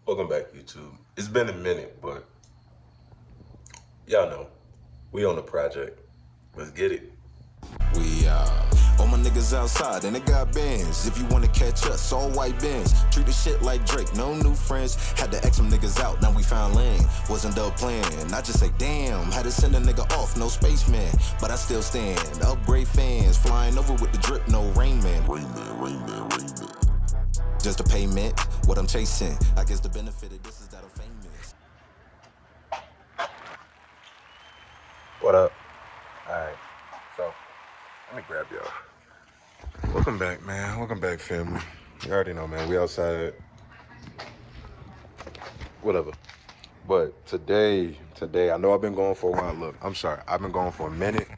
Welcome back, YouTube. It's been a minute, but y'all know we on the project. Let's get it. We all my niggas outside and they got bands. If you wanna catch us, all white bands. Treat the shit like Drake, no new friends. Had to X some niggas out, now we found lane. Wasn't done playing, I just say damn. Had to send a nigga off, no spaceman. But I still stand, upgrade fans. Flying over with the drip, no Rain Man. Rain Man. Just a payment, what I'm chasing. I guess the benefit of this is that I'm famous. What up? Alright, so let me grab y'all. Welcome back, man. Welcome back, family. You already know, man. We outside. Whatever. But today, I know I've been going for a while. Look, I'm sorry. I've been going for a minute.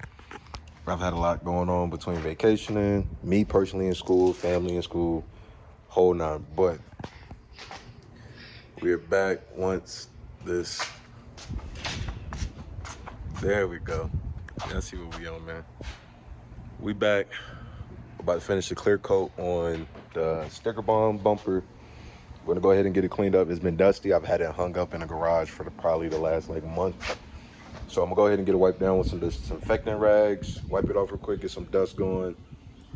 I've had a lot going on between vacationing, me personally in school, family in school, whole nine. But we're back once this. There we go. Y'all see what we on, man. We back. About to finish the clear coat on the sticker bomb bumper. We're gonna go ahead and get it cleaned up. It's been dusty. I've had it hung up in the garage for probably the last like month. So I'm gonna go ahead and get it wiped down with some disinfectant rags, wipe it off real quick, get some dust going,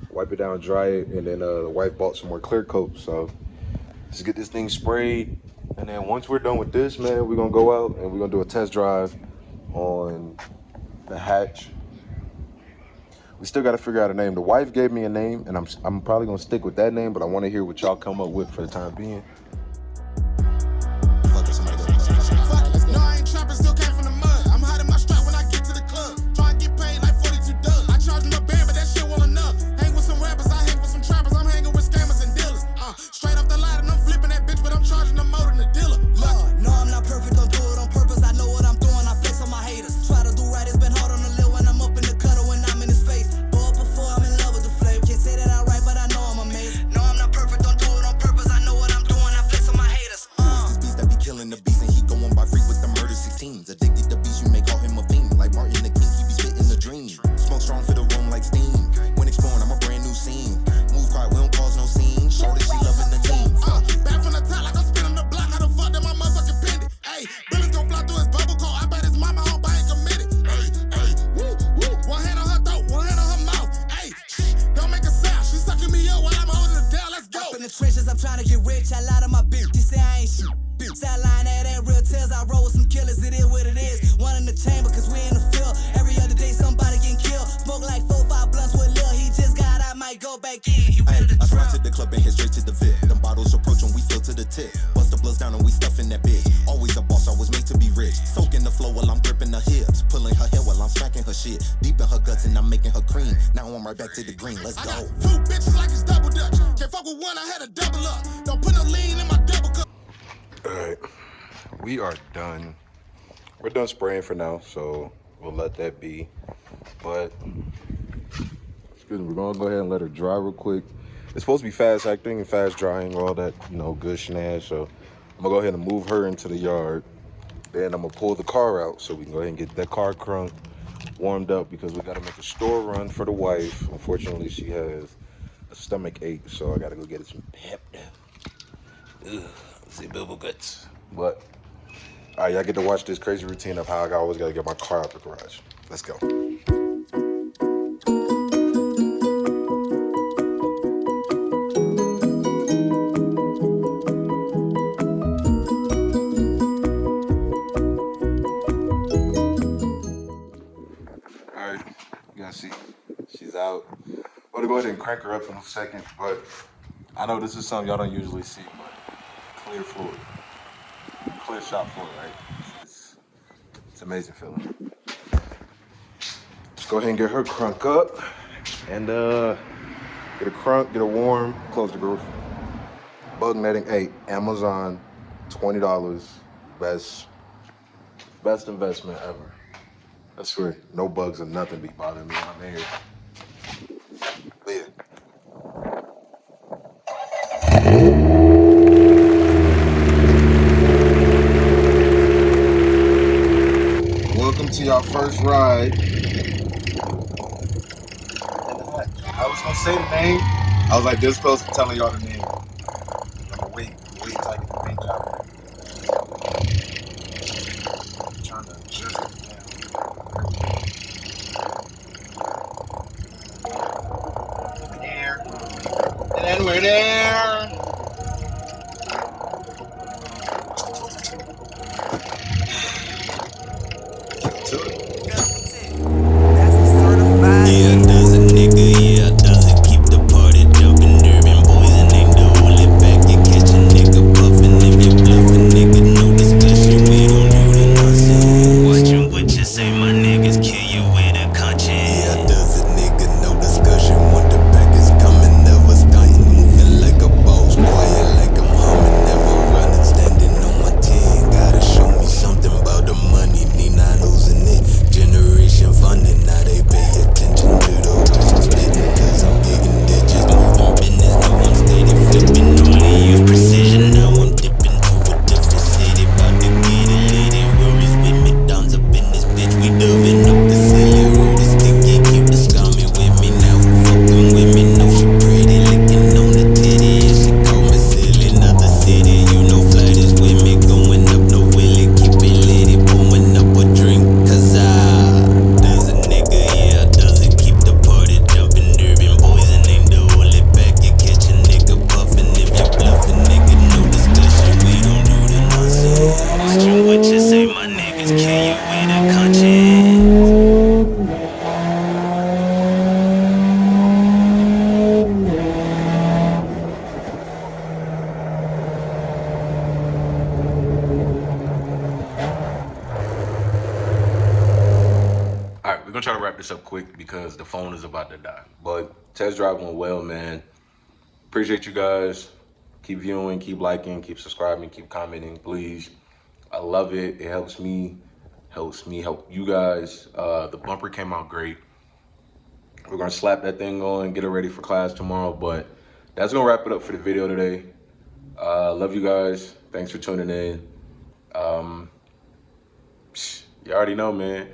wipe it down, dry it, and then the wife bought some more clear coat. So let's get this thing sprayed. And then once we're done with this, man, we're gonna go out and we're gonna do a test drive on the hatch. We still got to figure out a name. The wife gave me a name, and I'm probably gonna stick with that name. But I want to hear what y'all come up with for the time being. No, I ain't trapping, still came from the mud. I'm hiding my strap when I get to the club. Try and get paid like 42 dollars. I charge them a band, but that shit won't enough. Hang with some rappers, I hang with some trappers. I'm hanging with scammers and dealers. Straight off the line, and I'm flipping that bitch, but I'm charging them more than the dealer. No, I'm not perfect, don't do it on purpose. I know what I'm doing, I flex on my haters. Try to do right, it's been hard on the lil' when I'm up in the cutter, when I'm in his face. Boy, before I'm in love with the flavor. Can't say that I'm right, but I know I'm amazing. No, I'm not perfect, don't do it on purpose. I know what I'm doing, I flex on my haters. This beast that be killing the beast, and he going by freak with the murder 16s. Addicted to beast, you may call him a fiend. Like Martin the King, he be spitting the dream. Smoke strong for the room like steam. When exploring, I'm a brand new scene. Move quiet, we don't cause no scene. Shorty, she loving the team. Back from the top, like I'm spinning the block. How the fuck did my motherfucking pendant? Hey, Billy's gon' fly through his bubble coat. I bet his mama home, I ain't committed. Hey, woo, woo. One hand on her throat, one hand on her mouth. Hey, don't make a sound. She sucking me up while I'm holding her down. Let's go. Up in the trenches, I'm trying to get rich. I lie to my bitch. She say I ain't shit. Sideline, that ain't real tales. I roll with some killers, it is what it is. One in the chamber, cause we in the field. Every other day, somebody getting killed. Smoke like 4-5 blunts with Lil. He just got out, might go back in. He ready to I run to the club and head straight to the VIP. Them bottles approach when we fill to the tip. Bust the bloods down and we stuffing that bitch. Always a boss, I was made to be rich. Soaking the flow while I'm gripping her hips. Pulling her hair while I'm smacking her shit. Deep in her guts and I'm making her cream. Now I'm right back to the green, let's go. I got 2 bitches like it's double dutch. Can't fuck with one, I had to double up. Don't put no lean in my double cup. All right, we are done. We're done spraying for now, so we'll let that be. But excuse me, we're gonna go ahead and let her dry real quick. It's supposed to be fast acting and fast drying, all that, good shenanigans. So I'm gonna go ahead and move her into the yard. Then I'm gonna pull the car out so we can go ahead and get that car crunk warmed up because we gotta make a store run for the wife. Unfortunately, she has a stomach ache, so I gotta go get it some pep. Ugh, see bubble guts. But all right, y'all get to watch this crazy routine of how I always gotta get my car out the garage. Let's go. All right, you guys see, she's out. I'm gonna go ahead and crank her up in a second, but I know this is something y'all don't usually see, but clear floor, clear shop floor, right? It's amazing feeling. Let's go ahead and get her crunk up and get a crunk, get a warm, close the roof. Bug netting 8, Amazon, $20, best investment ever. I swear, no bugs or nothing be bothering me when I'm in here. But yeah. Welcome to your first ride. I was gonna say the name. I was like this close to telling y'all the name. I'm gonna wait until I get the paint job. gonna try to wrap this up quick because the phone is about to die. But test drive went well, man. Appreciate you guys. Keep viewing, keep liking, keep subscribing, keep commenting, please. I love it. It helps me help you guys. The bumper came out great. We're gonna slap that thing on, get it ready for class tomorrow. But that's gonna wrap it up for the video today. Love you guys. Thanks for tuning in. You already know, man.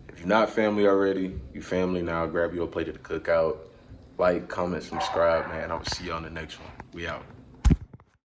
If you're not family already, you family now. Grab you a plate of the cookout. Like, comment, subscribe, man. I will see you on the next one. We out.